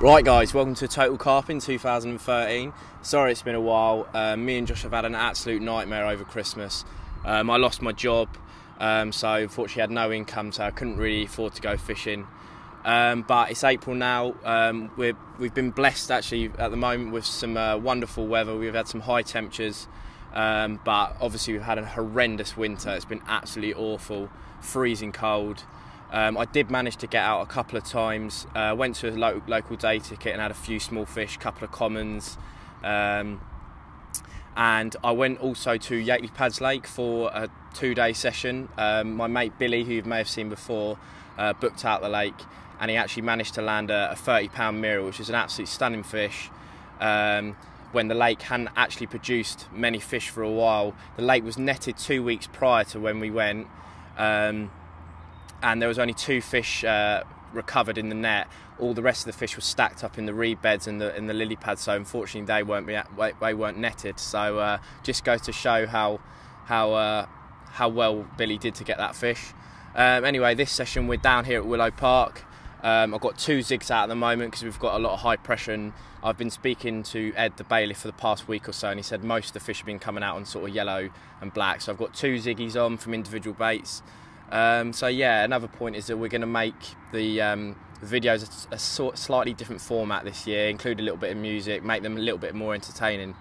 Right guys, welcome to TotalCarping 2013. Sorry it's been a while. Me and Josh have had an absolute nightmare over Christmas. I lost my job, so unfortunately I had no income, so I couldn't really afford to go fishing. But it's April now. We've been blessed actually at the moment with some wonderful weather. We've had some high temperatures, but obviously we've had a horrendous winter. It's been absolutely awful, freezing cold. I did manage to get out a couple of times, went to a local day ticket and had a few small fish, a couple of commons, and I went also to Yatley Pads Lake for a 2-day session. My mate Billy, who you may have seen before, booked out the lake, and he actually managed to land a 30-pound mirror, which is an absolute stunning fish. When the lake hadn't actually produced many fish for a while. The lake was netted 2 weeks prior to when we went, and there was only 2 fish recovered in the net. All the rest of the fish were stacked up in the reed beds and the lily pads, so unfortunately they weren't netted. So just goes to show how well Billy did to get that fish. Anyway, this session we're down here at Willow Park. I've got 2 zigs out at the moment because we've got a lot of high pressure, and I've been speaking to Ed, the bailiff, for the past week or so, and he said most of the fish have been coming out on sort of yellow and black. So I've got 2 ziggies on from individual baits. So yeah, another point is that we're going to make the videos a slightly different format this year, include a little bit of music, make them a little bit more entertaining.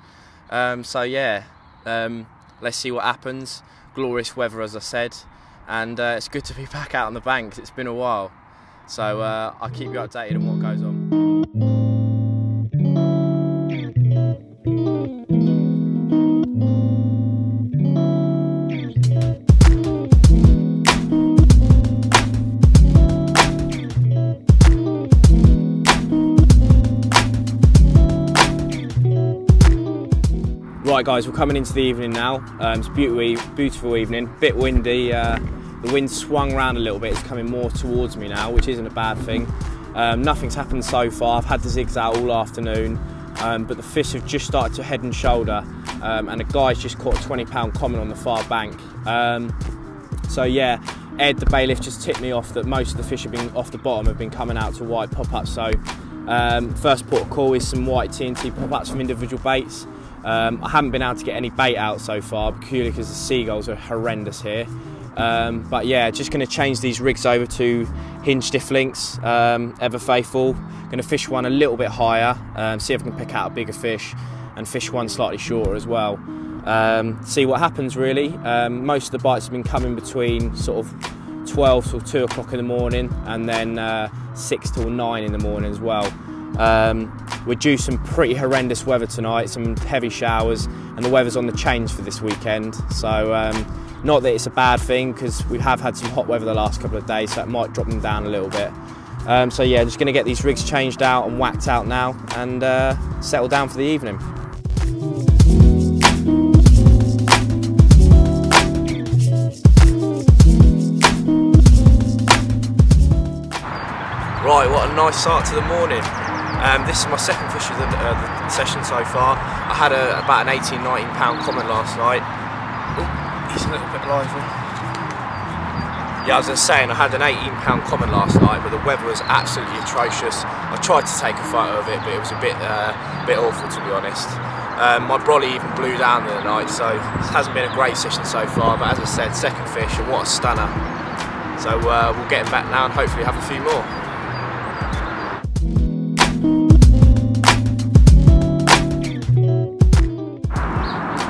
So yeah, let's see what happens. Glorious weather, as I said, and it's good to be back out on the banks. It's been a while, so I'll keep you updated on what goes on. Right guys, we're coming into the evening now. It's a beautiful evening, bit windy. The wind swung around a little bit, it's coming more towards me now, which isn't a bad thing. Nothing's happened so far. I've had the zigs out all afternoon, but the fish have just started to head and shoulder, and a guy's just caught a 20-pound common on the far bank. So yeah, Ed, the bailiff, just tipped me off that most of the fish have been off the bottom, have been coming out to white pop-ups. So first port of call is some white TNT pop-ups from individual baits. I haven't been able to get any bait out so far, purely because the seagulls are horrendous here. But yeah, just going to change these rigs over to hinge stiff links, ever faithful. Going to fish one a little bit higher, see if I can pick out a bigger fish, and fish one slightly shorter as well. See what happens really. Most of the bites have been coming between sort of 12 till 2 o'clock in the morning, and then 6 till 9 in the morning as well. We're due some pretty horrendous weather tonight, some heavy showers, and the weather's on the change for this weekend. So not that it's a bad thing, because we have had some hot weather the last couple of days, so it might drop them down a little bit. So yeah, just going to get these rigs changed out and whacked out now, and settle down for the evening. Right, what a nice start to the morning. This is my second fish of the session so far. I had about an 18–19 pound common last night. Oh, he's a little bit lively. Yeah, I was just saying, I had an 18-pound common last night, but the weather was absolutely atrocious. I tried to take a photo of it, but it was a bit awful, to be honest. My brolly even blew down the night, so it hasn't been a great session so far, but as I said, second fish, and what a stunner. So we'll get him back now and hopefully have a few more.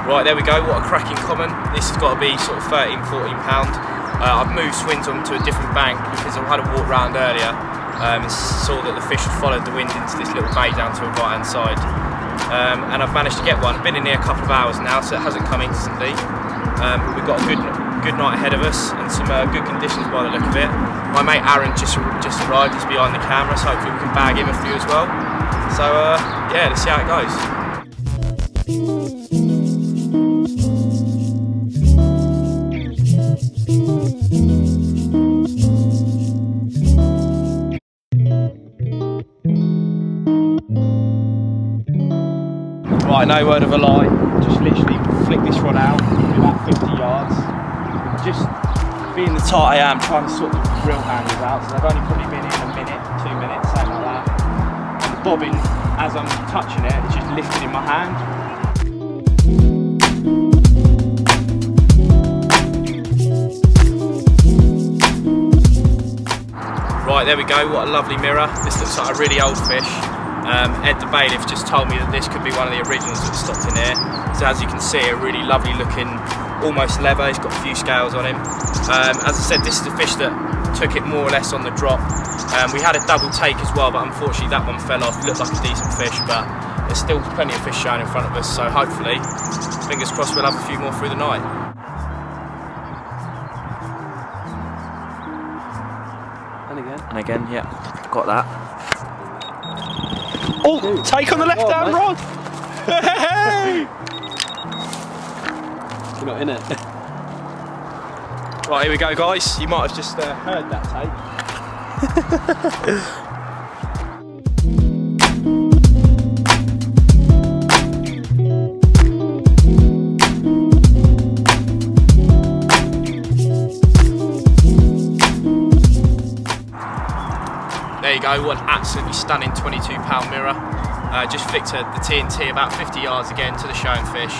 Right, there we go, what a cracking common. This has got to be sort of 13–14 pound. I've moved swings onto a different bank because I had a walk round earlier and saw that the fish had followed the wind into this little bay down to the right hand side. And I've managed to get one. I've been in here a couple of hours now, so it hasn't come instantly. We've got a good night ahead of us and some good conditions by the look of it. My mate Aaron just arrived, he's behind the camera, so hopefully we can bag him a few as well. So yeah, let's see how it goes. Right, no word of a lie, just literally flick this rod out, about 50 yards. Just being the tight I am, trying to sort the drill handles out, so they've only probably been in a minute, 2 minutes, something like that. And the bobbing as I'm touching it, it's just lifting in my hand. Right, there we go, what a lovely mirror. This looks like a really old fish. Ed the bailiff just told me that this could be one of the originals that stopped in here. So as you can see, a really lovely looking, almost leather. He's got a few scales on him. As I said, this is the fish that took it more or less on the drop. We had a double take as well, but unfortunately that one fell off. Looked like a decent fish, but there's still plenty of fish showing in front of us, so hopefully, fingers crossed, we'll have a few more through the night. And again, yeah, got that. Oh, take on the left-hand rod! Hey! You're not in it. Right, here we go, guys. You might have just heard that take. There you go, what an absolutely stunning 22-pound mirror. Just flicked the TNT about 50 yards again to the showing fish.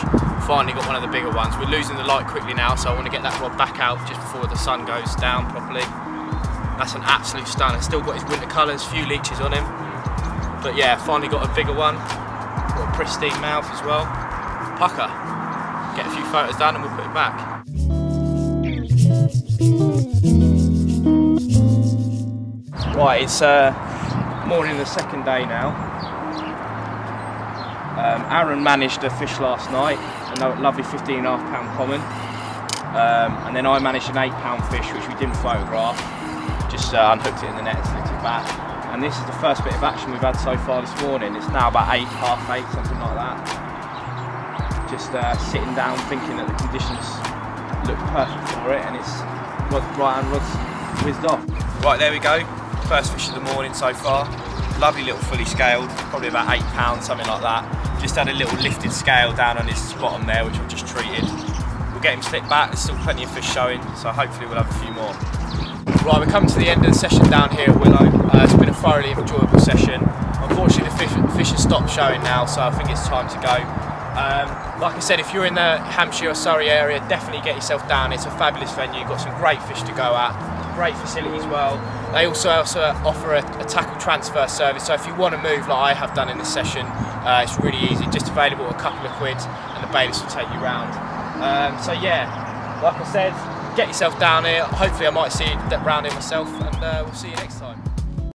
Finally got one of the bigger ones. We're losing the light quickly now, so I want to get that rod back out just before the sun goes down properly. That's an absolute stunner. Still got his winter colours, few leeches on him. But yeah, finally got a bigger one. Got a pristine mouth as well. Pucker. Get a few photos done and we'll put it back. Right, it's morning of the second day now. Aaron managed a fish last night, a lovely 15.5-pound common, and then I managed an 8-pound fish which we didn't photograph, just unhooked it in the net and slipped it back. And this is the first bit of action we've had so far this morning. It's now about 8, half 8, something like that. Just sitting down thinking that the conditions look perfect for it, and it's right-hand rod's whizzed off. Right, there we go. First fish of the morning so far. Lovely little fully scaled, probably about 8 pounds, something like that. Just had a little lifted scale down on his bottom there, which I've just treated. We'll get him slipped back, there's still plenty of fish showing, so hopefully we'll have a few more. Right, we're coming to the end of the session down here at Willow. It's been a thoroughly enjoyable session. Unfortunately the fish have stopped showing now, so I think it's time to go. Like I said, if you're in the Hampshire or Surrey area, definitely get yourself down. It's a fabulous venue, you've got some great fish to go at, great facility as well. They also offer a tackle transfer service, so if you want to move like I have done in this session, it's really easy, just available at a couple of quid and the bailiffs will take you round. So yeah, like I said, get yourself down here. Hopefully I might see you round here myself, and we'll see you next time.